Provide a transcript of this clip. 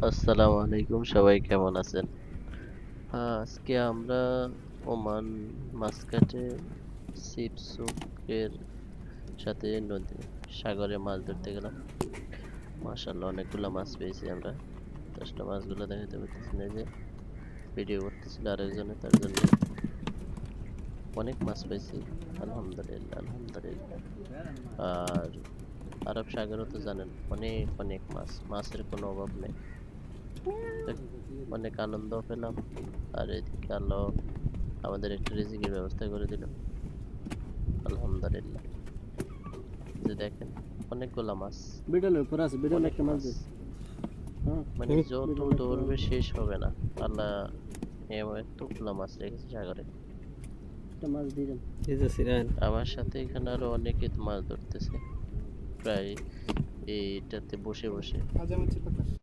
আসসালামু আলাইকুম, সবাই কেমন আছেন? আজকে আমরা ওমান মাসকাটে ছিপছুকের সাথে সাগরে মাছ ধরতে গেলাম। মাশাআল্লাহ, অনেকগুলা মাছ পেয়েছি আমরা। দশটা মাছগুলো দেখাতে পারতেছি না, যে ভিডিও করতেছিল আরেকজনে, তার জন্য। অনেক মাছ পেয়েছি, আলহামদুলিল্লাহ আলহামদুলিল্লাহ। আর আরব সাগরও তো জানেন, অনেক অনেক মাছ, মাছের কোনো অভাব নেই। অনেক আনন্দ পেলাম। আর এদিকে আল্লাহ আমাদের একটা রিজিকের ব্যবস্থা করে দিল, আলহামদুলিল্লাহ। যে দেখেন, অনেকগুলা মাছ, বিডলের উপর আছে, বিডল অনেক একটা মাছ মাছ, দে। হ্যাঁ, মানে যত বিডল একটা মাছ ধরবে দে। শেষ হবে না। আল্লাহ এতগুলা মাছ রেখেছে সাগরে। একটা মাছ দিয়ে দেন। আমার সাথে এখানে আরো অনেকে তো মাছ ধরতেছে, প্রায় এইটাতে বসে বসে।